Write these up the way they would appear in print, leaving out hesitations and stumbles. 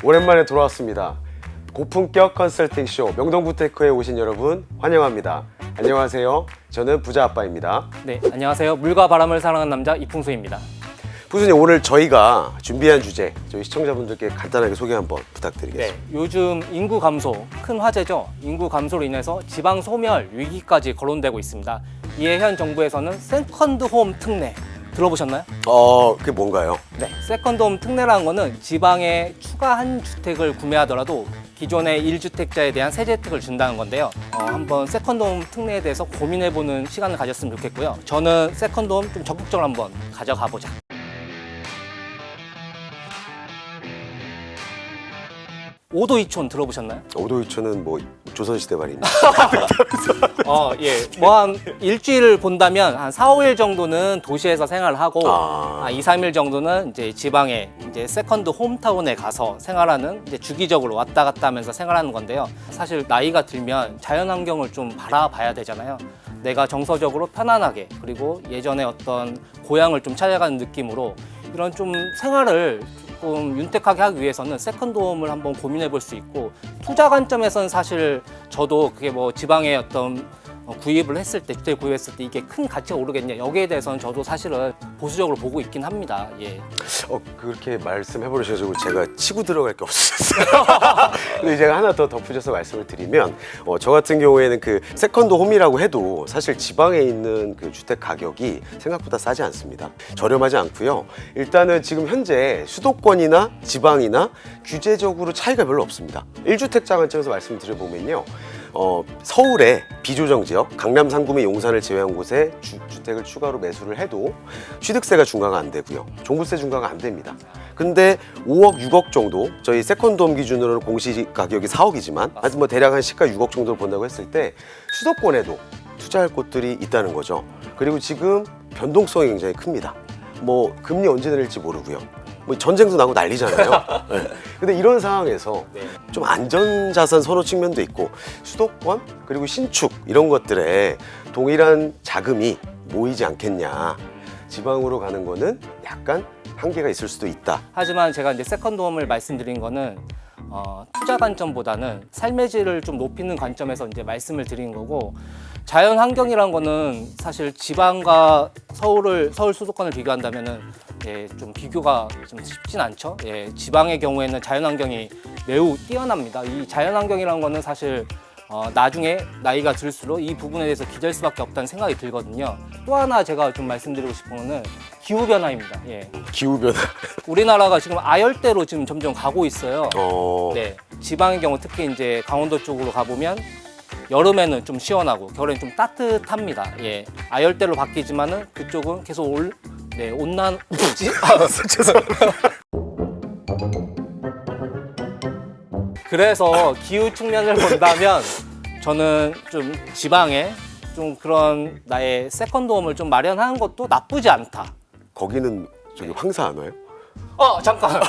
오랜만에 돌아왔습니다. 고품격 컨설팅 쇼 명동부테크에 오신 여러분 환영합니다. 안녕하세요. 저는 부자 아빠입니다. 네, 안녕하세요. 물과 바람을 사랑하는 남자 이풍수입니다. 부수님, 오늘 저희가 준비한 주제 저희 시청자분들께 간단하게 소개 한번 부탁드리겠습니다. 네, 요즘 인구 감소 큰 화제죠. 인구 감소로 인해서 지방 소멸 위기까지 거론되고 있습니다. 이에 현 정부에서는 세컨드 홈 특례 들어보셨나요? 그게 뭔가요? 네, 세컨드 홈 특례라는 거는 지방에 추가 한 주택을 구매하더라도 기존의 1주택자에 대한 세제 혜택을 준다는 건데요. 한번 세컨드 홈 특례에 대해서 고민해보는 시간을 가졌으면 좋겠고요. 저는 세컨드 홈 좀 적극적으로 한번 가져가 보자. 오도 이촌 들어보셨나요? 오도이촌은 뭐 조선시대 말입니다. 예. 뭐 한 일주일을 본다면 한 4, 5일 정도는 도시에서 생활을 하고 2, 3일 정도는 이제 지방에 이제 세컨드 홈타운에 가서 생활하는 이제 주기적으로 왔다 갔다 하면서 생활하는 건데요. 사실 나이가 들면 자연 환경을 좀 바라봐야 되잖아요. 내가 정서적으로 편안하게 그리고 예전에 어떤 고향을 좀 찾아가는 느낌으로 이런 좀 생활을 조금 윤택하게 하기 위해서는 세컨드홈을 한번 고민해 볼 수 있고, 투자 관점에서는 사실 저도 그게 뭐 지방에 어떤 구입을 했을 때, 주택 구입했을 때 이게 큰 가치가 오르겠냐, 여기에 대해서는 저도 사실은 보수적으로 보고 있긴 합니다. 예. 그렇게 말씀해 버리셔가지고 제가 치고 들어갈 게 없었어요. 근데 제가 하나 더 덧붙여서 말씀을 드리면, 저 같은 경우에는 그 세컨드 홈이라고 해도 사실 지방에 있는 그 주택 가격이 생각보다 싸지 않습니다. 저렴하지 않고요. 일단은 지금 현재 수도권이나 지방이나 규제적으로 차이가 별로 없습니다. 1주택자 관점에서 말씀을 드려보면요. 서울의 비조정 지역, 강남 상구미 용산을 제외한 곳에 주택을 추가로 매수를 해도 취득세가 중과가 안 되고요. 종부세 중과가 안 됩니다. 근데 5억, 6억 정도, 저희 세컨드홈 기준으로는 공시 가격이 4억이지만 하여튼 뭐 대략 한 시가 6억 정도를 본다고 했을 때 수도권에도 투자할 곳들이 있다는 거죠. 그리고 지금 변동성이 굉장히 큽니다. 뭐 금리 언제 내릴지 모르고요. 뭐 전쟁도 나고 난리잖아요. 네. 근데 이런 상황에서 좀 안전자산 선호 측면도 있고 수도권 그리고 신축 이런 것들에 동일한 자금이 모이지 않겠냐. 지방으로 가는 거는 약간 한계가 있을 수도 있다. 하지만 제가 이제 세컨드홈을 말씀드린 거는 투자 관점보다는 삶의 질을 좀 높이는 관점에서 이제 말씀을 드린 거고, 자연 환경이란 거는 사실 지방과 서울 수도권을 비교한다면은 좀 비교가 좀 쉽진 않죠. 지방의 경우에는 자연 환경이 매우 뛰어납니다. 이 자연 환경이란 거는 사실 나중에 나이가 들수록 이 부분에 대해서 기댈 수밖에 없다는 생각이 들거든요. 또 하나 제가 좀 말씀드리고 싶은 거는 기후 변화입니다. 기후 변화. 우리나라가 지금 아열대로 지금 점점 가고 있어요. 네. 지방의 경우 특히 이제 강원도 쪽으로 가보면 여름에는 좀 시원하고 겨울에는 좀 따뜻합니다. 아열대로 바뀌지만은 그쪽은 계속 온난 뭐지? 죄송합니다. 그래서 기후 측면을 본다면 저는 좀 지방에 좀 그런 나의 세컨드홈을 좀 마련하는 것도 나쁘지 않다. 거기는 저기 황사 안 와요? 잠깐.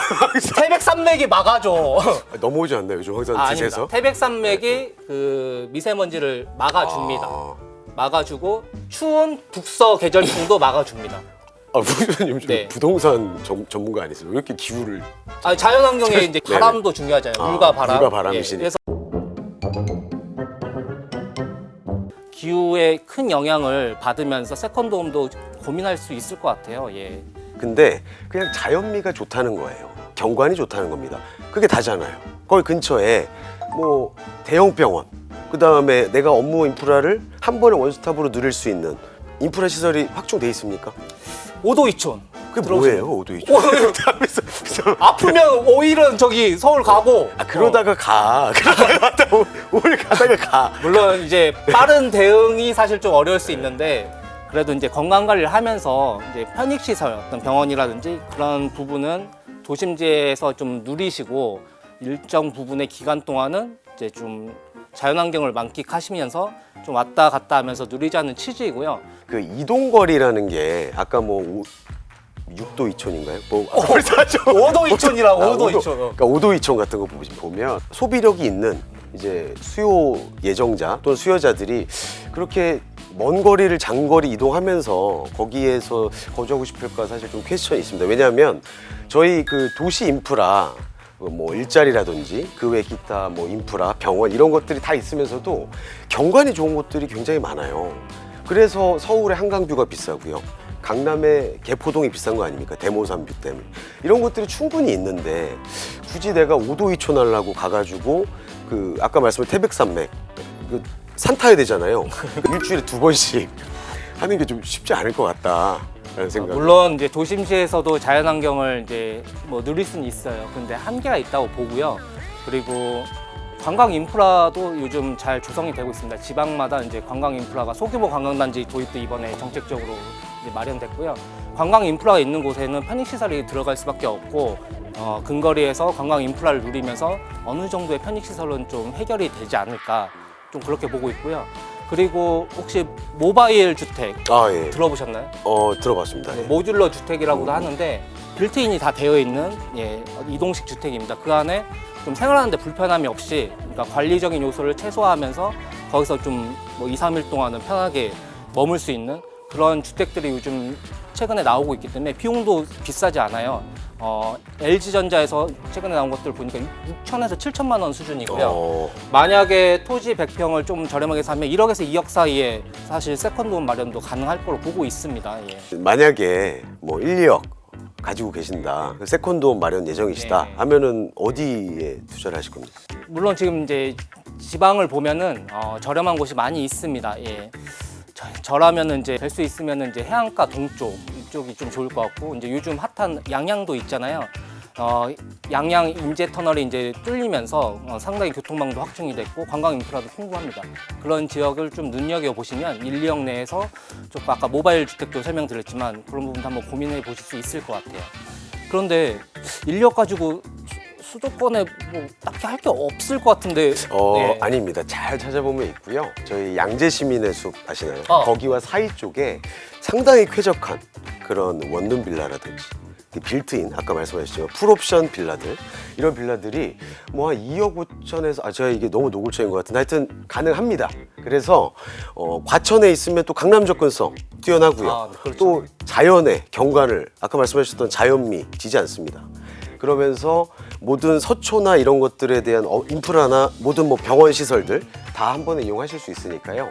태백산맥이 막아줘. 넘어오지 않나요? 요즘 황사 아닙니다. 드세서? 태백산맥이 그 미세먼지를 막아줍니다. 막아주고 추운 북서 계절풍도 막아줍니다. 부장님 좀 네. 부동산 전문가 아니세요? 왜 이렇게 기후를? 자연환경에 이제 바람도 중요하잖아요. 물과 바람. 물과 바람이시니. 그래서 기후에 큰 영향을 받으면서 세컨드홈도 고민할 수 있을 것 같아요. 근데 그냥 자연미가 좋다는 거예요. 경관이 좋다는 겁니다. 그게 다잖아요. 거기 근처에 뭐 대형 병원, 그 다음에 내가 업무 인프라를 한 번에 원스톱으로 누릴 수 있는 인프라 시설이 확충돼 있습니까? 오도 이촌. 그게 뭐예요, 오도이촌? 아프면 오일은 저기 서울 가고. 그러다가 가. 오일 가다가 가. 물론 이제 빠른 대응이 사실 좀 어려울 수 있는데, 그래도 이제 건강 관리를 하면서 이제 편익 시설, 어떤 병원이라든지 그런 부분은 도심지에서 좀 누리시고 일정 부분의 기간 동안은 이제 좀 자연환경을 만끽하시면서 좀 왔다 갔다 하면서 누리자는 취지이고요. 그 이동거리라는 게 아까 뭐 6도 이촌인가요? 뭐 5도 이촌이라고. 5도 이촌. 그러니까 5도 이촌 같은 거 보면 소비력이 있는 이제 수요 예정자 또는 수요자들이 그렇게 먼 거리를 장거리 이동하면서 거기에서 거주하고 싶을까 사실 좀 퀘스천이 있습니다. 왜냐하면 저희 그 도시 인프라 뭐 일자리라든지 그 외 기타 뭐 인프라, 병원 이런 것들이 다 있으면서도 경관이 좋은 곳들이 굉장히 많아요. 그래서 서울의 한강뷰가 비싸고요. 강남의 개포동이 비싼 거 아닙니까? 대모산뷰 때문에. 이런 것들이 충분히 있는데 굳이 내가 오도이촌 하려고 가가지고 그 아까 말씀한 태백산맥 그 산 타야 되잖아요. 일주일에 2번씩 하는 게 좀 쉽지 않을 것 같다라는 생각. 물론 이제 도심지에서도 자연환경을 이제 뭐 누릴 수는 있어요. 근데 한계가 있다고 보고요. 그리고 관광 인프라도 요즘 잘 조성이 되고 있습니다. 지방마다 이제 관광 인프라가 소규모 관광단지 도입도 이번에 정책적으로 이제 마련됐고요. 관광 인프라가 있는 곳에는 편익시설이 들어갈 수밖에 없고 근거리에서 관광 인프라를 누리면서 어느 정도의 편익시설은 좀 해결이 되지 않을까 좀 그렇게 보고 있고요. 그리고 혹시 모바일 주택 예. 들어보셨나요? 들어봤습니다. 예. 모듈러 주택이라고도 하는데 빌트인이 다 되어 있는 이동식 주택입니다. 그 안에 좀 생활하는데 불편함이 없이 그러니까 관리적인 요소를 최소화하면서 거기서 좀 뭐 2, 3일 동안은 편하게 머물 수 있는 그런 주택들이 요즘 최근에 나오고 있기 때문에 비용도 비싸지 않아요. LG전자에서 최근에 나온 것들 보니까 6천에서 7천만 원 수준이고요. 만약에 토지 100평을 좀 저렴하게 사면 1억에서 2억 사이에 사실 세컨드홈 마련도 가능할 거로 보고 있습니다. 예. 만약에 뭐 1, 2억 가지고 계신다. 세컨드홈 마련 예정이시다. 네. 하면은 어디에 투자를 하실 겁니까? 물론 지금 이제 지방을 보면은 저렴한 곳이 많이 있습니다. 예. 저라면은 이제 될 수 있으면은 이제 해안가 동쪽 이쪽이 좀 좋을 것 같고 이제 요즘 핫한 양양도 있잖아요. 양양 인제 터널이 이제 뚫리면서 상당히 교통망도 확충이 됐고 관광 인프라도 풍부합니다. 그런 지역을 좀 눈여겨 보시면 1, 2억 내에서 좀 아까 모바일 주택도 설명드렸지만 그런 부분도 한번 고민해 보실 수 있을 것 같아요. 그런데 1, 2억 가지고 수도권에 뭐 딱히 할 게 없을 것 같은데. 네. 아닙니다. 잘 찾아보면 있고요. 저희 양재 시민의 숲 아시나요? 어. 거기와 사이 쪽에 상당히 쾌적한 그런 원룸 빌라라든지 빌트인 아까 말씀하셨지만 풀옵션 빌라들 이런 빌라들이 뭐 한 2억 5천에서 제가 이게 너무 노골적인 것 같은데 하여튼 가능합니다. 그래서 과천에 있으면 또 강남 접근성 뛰어나고요. 그렇죠. 또 자연의 경관을 아까 말씀하셨던 자연미 지지 않습니다. 그러면서 모든 서초나 이런 것들에 대한 인프라나 모든 뭐 병원 시설들 다 한 번에 이용하실 수 있으니까요.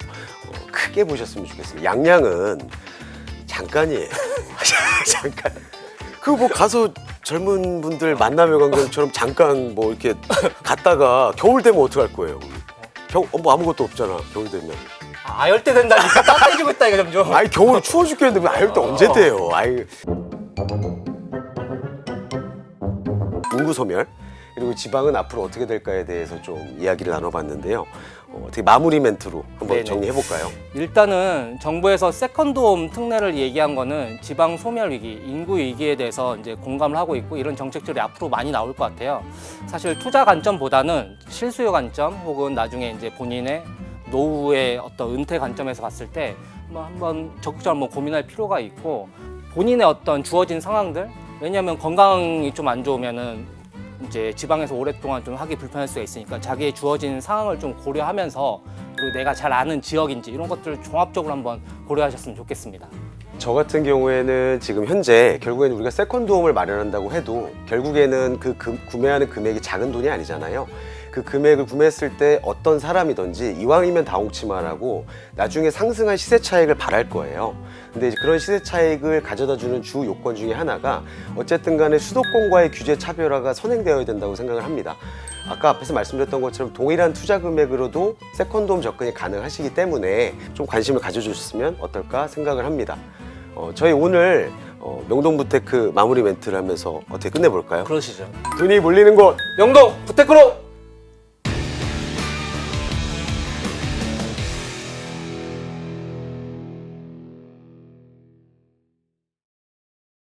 크게 보셨으면 좋겠습니다. 양양은 잠깐이에요. 잠깐. 그 뭐 가서 젊은 분들 만남의 광장처럼 잠깐 뭐 이렇게 갔다가 겨울 되면 어떡할 거예요? 뭐 아무것도 없잖아. 겨울 되면. 아열대 된다니까 따뜻해지고 있다 이거 점점. 아니 겨울 추워 죽겠는데 아열대 언제 돼요? 아이. 인구소멸 그리고 지방은 앞으로 어떻게 될까에 대해서 좀 이야기를 나눠봤는데요. 어떻게 마무리 멘트로 한번 네네. 정리해볼까요? 일단은 정부에서 세컨드홈 특례를 얘기한 거는 지방 소멸 위기, 인구 위기에 대해서 이제 공감을 하고 있고 이런 정책들이 앞으로 많이 나올 것 같아요. 사실 투자 관점보다는 실수요 관점 혹은 나중에 이제 본인의 노후의 어떤 은퇴 관점에서 봤을 때 한번 적극적으로 한번 고민할 필요가 있고 본인의 어떤 주어진 상황들 왜냐하면 건강이 좀 안 좋으면은 이제 지방에서 오랫동안 좀 하기 불편할 수가 있으니까 자기의 주어진 상황을 좀 고려하면서 그리고 내가 잘 아는 지역인지 이런 것들을 종합적으로 한번 고려하셨으면 좋겠습니다. 저 같은 경우에는 지금 현재 결국에는 우리가 세컨드홈을 마련한다고 해도 결국에는 구매하는 금액이 작은 돈이 아니잖아요. 그 금액을 구매했을 때 어떤 사람이든지 이왕이면 다홍치마라고 나중에 상승한 시세 차익을 바랄 거예요. 근데 이제 그런 시세 차익을 가져다 주는 주 요건 중에 하나가 어쨌든 간에 수도권과의 규제 차별화가 선행되어야 된다고 생각을 합니다. 아까 앞에서 말씀드렸던 것처럼 동일한 투자 금액으로도 세컨드홈 접근이 가능하시기 때문에 좀 관심을 가져주셨으면 어떨까 생각을 합니다. 저희 오늘 명동 부테크 마무리 멘트를 하면서 어떻게 끝내볼까요? 그러시죠. 돈이 몰리는 곳 명동 부테크로